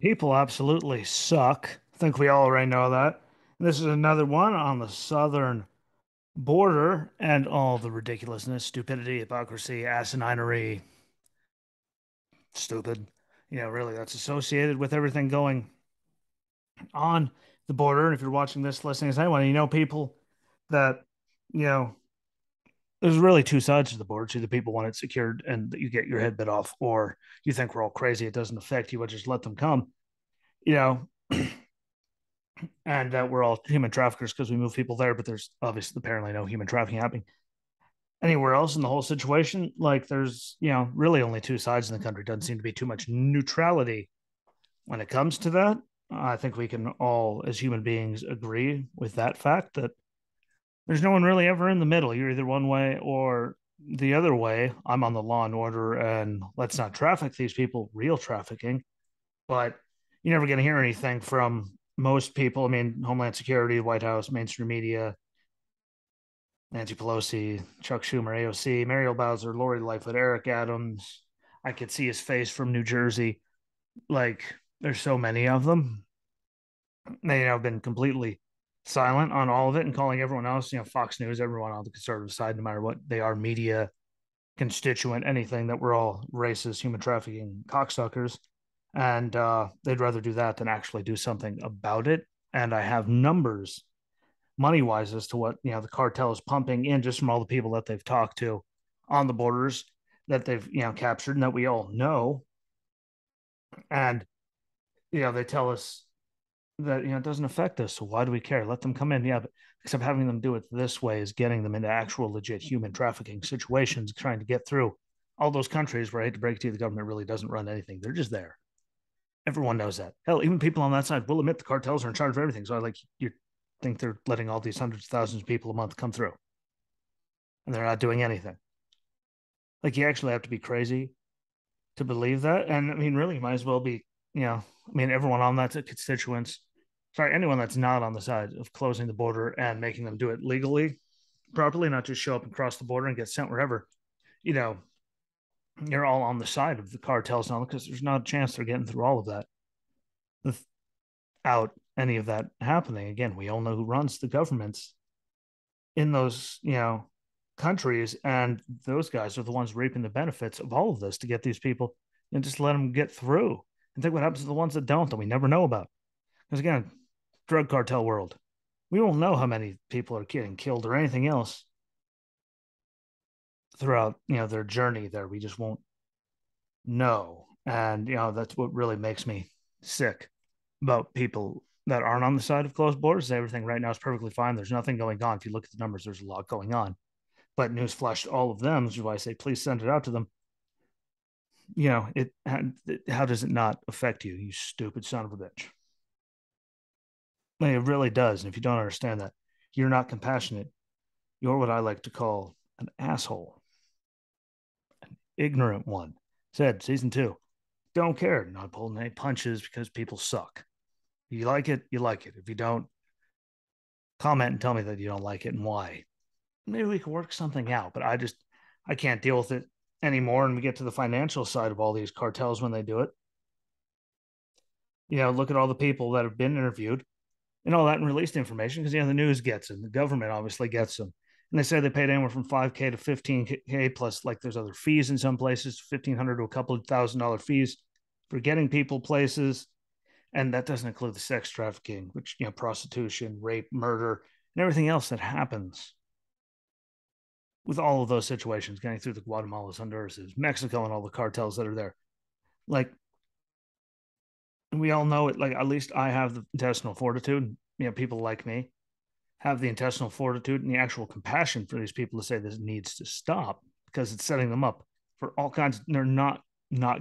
People absolutely suck. I think we all already know that. This is another one on the southern border and all the ridiculousness, stupidity, hypocrisy, asininity, stupid, really that's associated with everything going on the border. And if you're watching this, listening as anyone, people that, you know, there's really two sides to the border. Either people want it secured and that you get your head bit off, or you think we're all crazy. It doesn't affect you, but just let them come, you know, and that we're all human traffickers because we move people there, but there's obviously apparently no human trafficking happening anywhere else in the whole situation. Like there's, really only two sides in the country. Doesn't seem to be too much neutrality when it comes to that. I think we can all, as human beings, agree with that fact that there's no one really ever in the middle. You're either one way or the other way. I'm on the law and order, and let's not traffic these people, real trafficking. But you're never going to hear anything from most people. I mean, Homeland Security, White House, mainstream media, Nancy Pelosi, Chuck Schumer, AOC, Mariel Bowser, Lori Lightfoot, Eric Adams. I could see his face from New Jersey. Like, there's so many of them. They have been completely silent on all of it and calling everyone else, Fox News, everyone on the conservative side, no matter what they are, media, constituent, anything, that we're all racist, human trafficking cocksuckers. And they'd rather do that than actually do something about it. And I have numbers money wise as to what the cartel is pumping in just from all the people that they've talked to on the borders that they've captured and that we all know. And they tell us that it doesn't affect us, so why do we care? Let them come in. Yeah, but except having them do it this way is getting them into actual legit human trafficking situations, trying to get through all those countries where, I hate to break it to you, the government really doesn't run anything. They're just there. Everyone knows that. Hell, even people on that side will admit the cartels are in charge of everything. So I like, you think they're letting all these hundreds of thousands of people a month come through and they're not doing anything. Like, you actually have to be crazy to believe that. And I mean, really, you might as well be, everyone on that constituents, sorry, anyone that's not on the side of closing the border and making them do it legally, properly, not just show up and cross the border and get sent wherever, you know, you're all on the side of the cartels now because there's not a chance they're getting through all of that without any of that happening. Again, we all know who runs the governments in those, countries, and those guys are the ones reaping the benefits of all of this to get these people and just let them get through. And think what happens to the ones that don't, that we never know about. Because again, drug cartel world, we won't know how many people are getting killed or anything else throughout their journey there. We just won't know, and that's what really makes me sick about people that aren't on the side of closed borders. Everything right now is perfectly fine. There's nothing going on. If you look at the numbers, there's a lot going on. But newsflash to all of them, which is why I say please send it out to them. How does it not affect you, you stupid son of a bitch? Like, it really does. And if you don't understand that, you're not compassionate. You're what I like to call an asshole, an ignorant one. Said season two. Don't care. Not pulling any punches because people suck. If you like it, you like it. If you don't, comment and tell me that you don't like it and why. Maybe we could work something out. But I can't deal with it anymore. And we get to the financial side of all these cartels when they do it. Look at all the people that have been interviewed and all that and released information because the news gets them, the government obviously gets them, and they say they paid anywhere from 5K to 15K plus, like, there's other fees in some places, 1,500 to a couple of $1,000 fees for getting people places, and that doesn't include the sex trafficking, which prostitution, rape, murder, and everything else that happens with all of those situations, getting through the Guatemalas, Honduras, Mexico, and all the cartels that are there. Like, we all know it. Like, at least I have the intestinal fortitude. People like me have the intestinal fortitude and the actual compassion for these people to say this needs to stop because it's setting them up for all kinds. They're not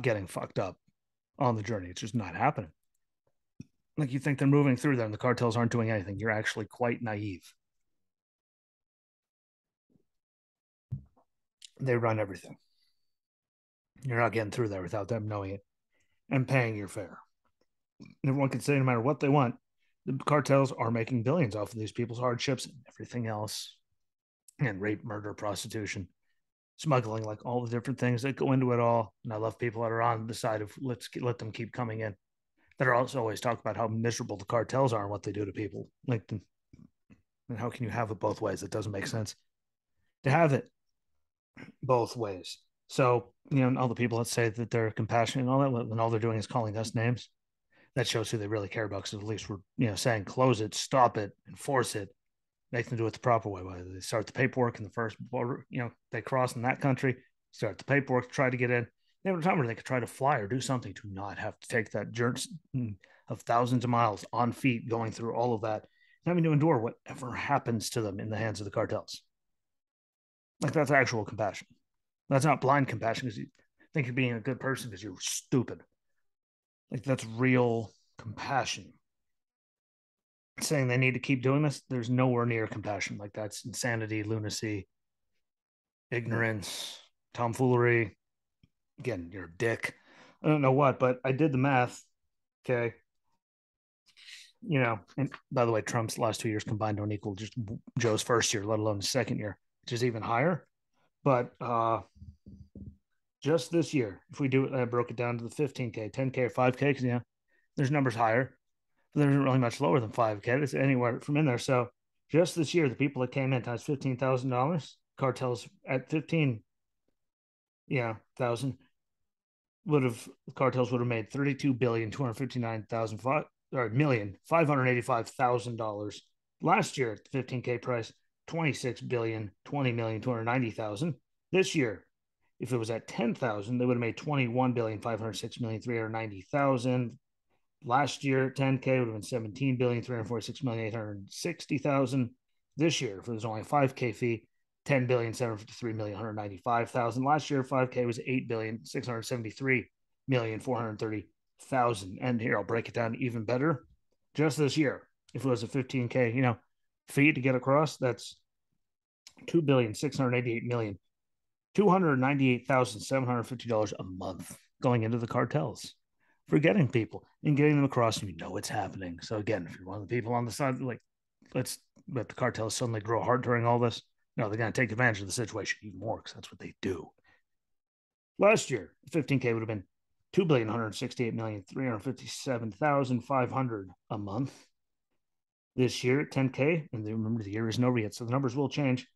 getting fucked up on the journey. It's just not happening. Like, you think they're moving through there and the cartels aren't doing anything. You're actually quite naive. They run everything. You're not getting through there without them knowing it and paying your fare. Everyone can say no matter what they want, the cartels are making billions off of these people's hardships and everything else, and rape, murder, prostitution, smuggling, like all the different things that go into it all. And I love people that are on the side of let them keep coming in. that are also always talk about how miserable the cartels are and what they do to people. Like, and how can you have it both ways? It doesn't make sense to have it both ways. So, all the people that say that they're compassionate and all that, when all they're doing is calling us names, that shows who they really care about. Because at least we're, saying close it, stop it, enforce it, make them do it the proper way. Whether they start the paperwork in the first border, they cross in that country, start the paperwork, try to get in. They have a time where they could try to fly or do something to not have to take that journey of thousands of miles on feet, going through all of that, and having to endure whatever happens to them in the hands of the cartels. Like, that's actual compassion. That's not blind compassion because you think you're being a good person because you're stupid. Like, that's real compassion. Saying they need to keep doing this, there's nowhere near compassion. Like, that's insanity, lunacy, ignorance, tomfoolery. Again, you're a dick. I don't know what, but I did the math. Okay. And by the way, Trump's last 2 years combined don't equal just Joe's first year, let alone the second year, which is even higher. But just this year, if we do it, I broke it down to the 15K, 10K, or 5K, because there's numbers higher, but there isn't really much lower than 5K. It's anywhere from in there. So just this year, the people that came in times $15,000, cartels at 15, thousand cartels would have made 32,259,000 or $1,585,000 last year at the 15K price, 26,020,290,000. This year, if it was at 10,000, they would have made 21,506,390,000. Last year, 10K would have been 17,346,860,000. This year, if it was only a 5K fee, 10,753,195,000. Last year, 5K was 8,673,430,000. And here, I'll break it down even better. Just this year, if it was a 15K, fee to get across, that's 2,688,298,750 a month going into the cartels for getting people and getting them across. And it's happening. So again, if you're one of the people on the side, like, let's let the cartels suddenly grow hard during all this. No, they're going to take advantage of the situation even more because that's what they do. Last year, 15K would have been 2,168,357,500 a month. This year at 10K, and remember the year isn't over yet, so the numbers will change.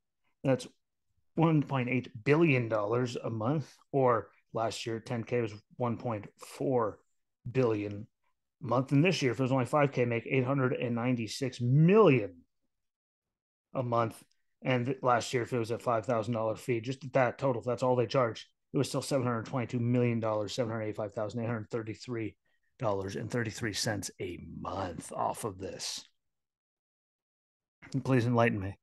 That's $1.8 billion a month, or last year 10K was 1.4 billion a month. And this year, if it was only 5K, make 896 million a month. And last year, if it was a $5,000 fee, just at that total, if that's all they charge, it was still $722 million, $785,833.33 a month off of this. Please enlighten me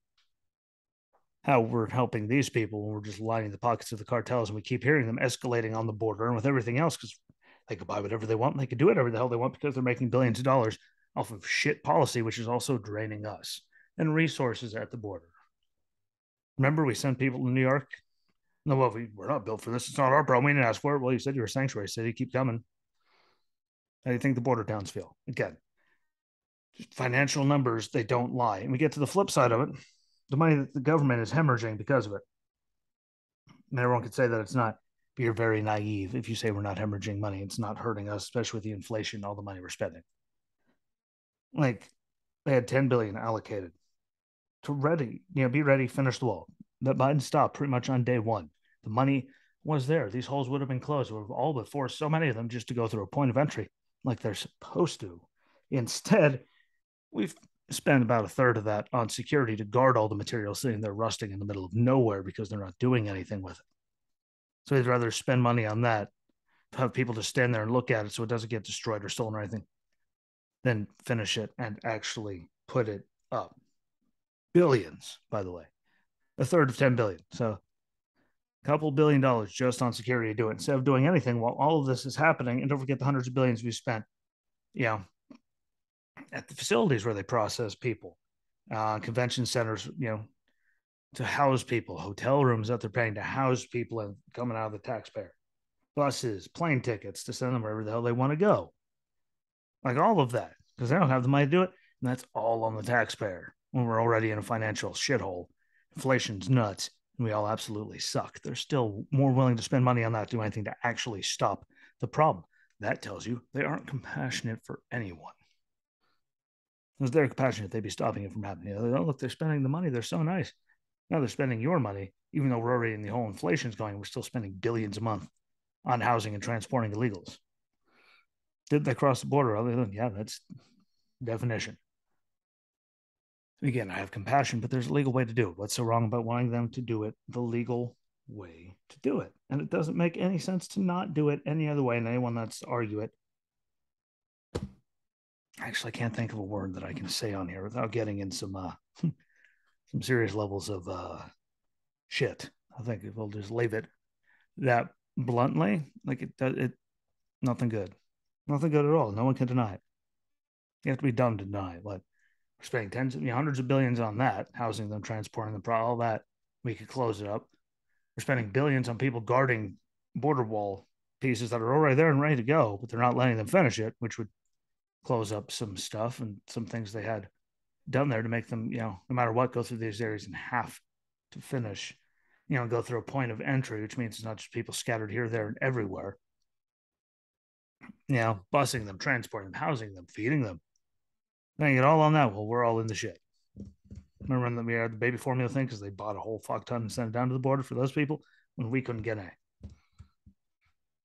how we're helping these people when we're just lining the pockets of the cartels, and we keep hearing them escalating on the border and with everything else, because they could buy whatever they want and they could do whatever the hell they want because they're making billions of dollars off of shit policy, which is also draining us and resources at the border. Remember, we sent people to New York. No, well, we're not built for this. It's not our problem. We didn't ask for it. Well, you said you're a sanctuary city. Keep coming. How do you think the border towns feel? Again, financial numbers, they don't lie. And we get to the flip side of it, the money that the government is hemorrhaging because of it. And everyone could say that it's not, but you're very naive if you say we're not hemorrhaging money. It's not hurting us, especially with the inflation, all the money we're spending. Like, they had 10 billion allocated to be ready, finish the wall. That Biden stopped pretty much on day one. The money was there. These holes would have been closed. We've all but forced so many of them just to go through a point of entry like they're supposed to. Instead, we've spent about a third of that on security to guard all the materials sitting there rusting in the middle of nowhere because they're not doing anything with it. So we'd rather spend money on that, have people to stand there and look at it so it doesn't get destroyed or stolen or anything, than finish it and actually put it up. Billions, by the way, a third of 10 billion. So a couple $1 billion just on security to do it instead of doing anything while all of this is happening. And don't forget the hundreds of billions we spent, at the facilities where they process people, convention centers, to house people, hotel rooms that they're paying to house people and coming out of the taxpayer, buses, plane tickets to send them wherever the hell they want to go. Like, all of that, because they don't have the money to do it. And that's all on the taxpayer when we're already in a financial shithole. Inflation's nuts, and we all absolutely suck. They're still more willing to spend money on that to do anything to actually stop the problem. That tells you they aren't compassionate for anyone. Because they're compassionate, they'd be stopping it from happening. They don't look, they're spending the money. They're so nice. Now they're spending your money, even though we're already in the whole inflation's going. We're still spending billions a month on housing and transporting illegals. Did they cross the border? Other than, yeah, that's definition. Again, I have compassion, but there's a legal way to do it. What's so wrong about wanting them to do it the legal way to do it? And it doesn't make any sense to not do it any other way. And anyone that's to argue it, actually, I can't think of a word that I can say on here without getting in some serious levels of shit. I think we'll just leave it that bluntly. Like it nothing good, nothing good at all. No one can deny it. You have to be dumb to deny it. But we're spending tens of hundreds of billions on that, housing them, transporting them, all that. We could close it up. We're spending billions on people guarding border wall pieces that are already there and ready to go, but they're not letting them finish it, which would close up some stuff and some things they had done there to make them, no matter what, go through these areas and have to finish, go through a point of entry, which means it's not just people scattered here, there, and everywhere. Busing them, transporting them, housing them, feeding them. Laying it all on that. Well, we're all in the shit. Remember when we had the baby formula thing because they bought a whole fuck ton and sent it down to the border for those people when we couldn't get any.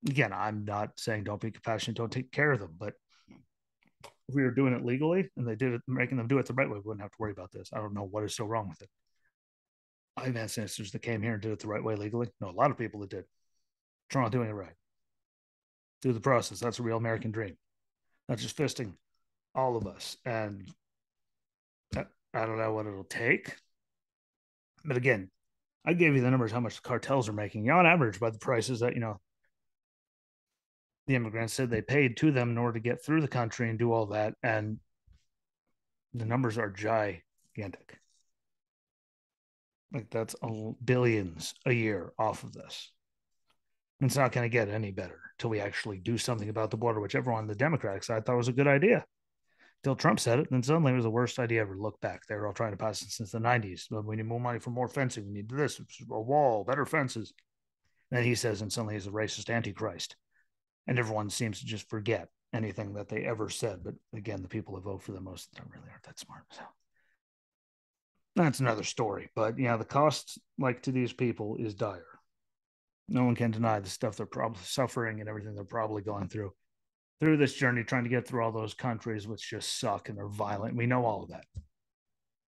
Again, I'm not saying don't be compassionate, don't take care of them, but if we were doing it legally and they did it, making them do it the right way, we wouldn't have to worry about this. I don't know what is so wrong with it. I've had ancestors that came here and did it the right way legally. No, a lot of people that did. Try on doing it right. Do the process. That's a real American dream. Not just fisting all of us. And I don't know what it'll take. But again, I gave you the numbers how much the cartels are making. On average, by the prices that, the immigrants said they paid to them in order to get through the country and do all that. And the numbers are gigantic. Like that's billions a year off of this. It's not going to get any better until we actually do something about the border, which everyone on the Democratic side thought was a good idea. Until Trump said it, then suddenly it was the worst idea ever. Look back. They were all trying to pass it since the 90s. But we need more money for more fencing. We need this, a wall, better fences. And then he says, and suddenly he's a racist antichrist. And everyone seems to just forget anything that they ever said. But again, the people that vote for them most of the time really aren't that smart. So that's another story. But the cost, like to these people, is dire. No one can deny the stuff they're probably suffering and everything they're probably going through this journey, trying to get through all those countries which just suck and are violent. We know all of that.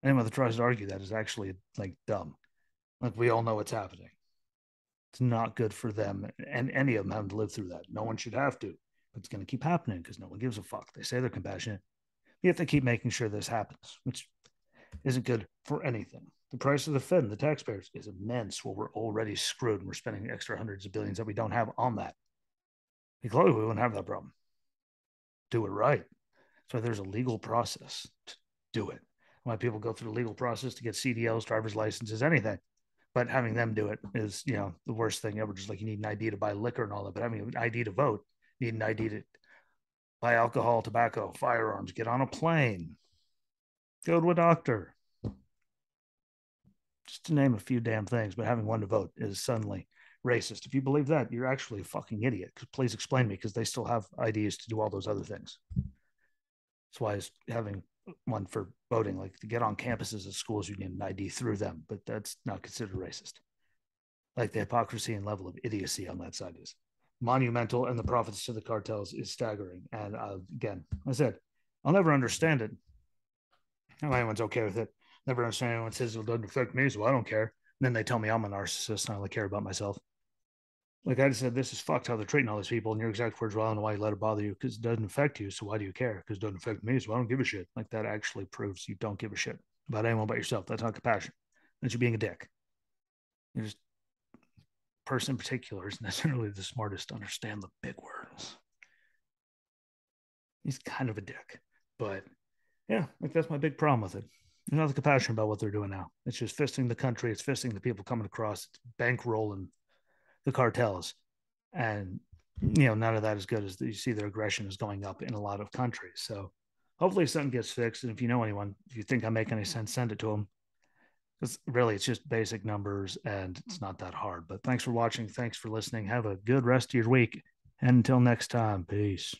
Anyone that tries to argue that is actually like dumb. Like we all know what's happening. It's not good for them and any of them having to live through that. No one should have to, but it's going to keep happening because no one gives a fuck. They say they're compassionate. You have to keep making sure this happens, which isn't good for anything. The price of the Fed and the taxpayers is immense. Well, we're already screwed and we're spending extra hundreds of billions that we don't have on that. Clearly, we wouldn't have that problem. Do it right. So there's a legal process to do it. Why people go through the legal process to get CDLs, driver's licenses, anything. But having them do it is, the worst thing ever. Just like you need an ID to buy liquor and all that. But having an ID to vote, you need an ID to buy alcohol, tobacco, firearms, get on a plane, go to a doctor. Just to name a few damn things. But having one to vote is suddenly racist. If you believe that, you're actually a fucking idiot. Please explain me, because they still have IDs to do all those other things. That's why having one for voting, like to get on campuses at schools, you need an ID through them, but that's not considered racist. Like the hypocrisy and level of idiocy on that side is monumental, and the profits to the cartels is staggering. And again, I said, I'll never understand it. How anyone's okay with it. Never understand anyone says it doesn't affect me, so I don't care. And then they tell me I'm a narcissist and I only care about myself. Like I just said, this is fucked how they're treating all these people. And your exact words were, I don't know why you let it bother you, because it doesn't affect you. So why do you care? Because it doesn't affect me. So I don't give a shit. Like that actually proves you don't give a shit about anyone but yourself. That's not compassion. That's you being a dick. You're just person in particular isn't necessarily the smartest to understand the big words. He's kind of a dick. But yeah, like that's my big problem with it. There's nothing compassionate about what they're doing now. It's just fisting the country. It's fisting the people coming across. It's bankrolling the cartels. And, none of that is good as you see their aggression is going up in a lot of countries. So hopefully something gets fixed. And if you know anyone, if you think I make any sense, send it to them. Because really, it's just basic numbers and it's not that hard. But thanks for watching. Thanks for listening. Have a good rest of your week. And until next time, peace.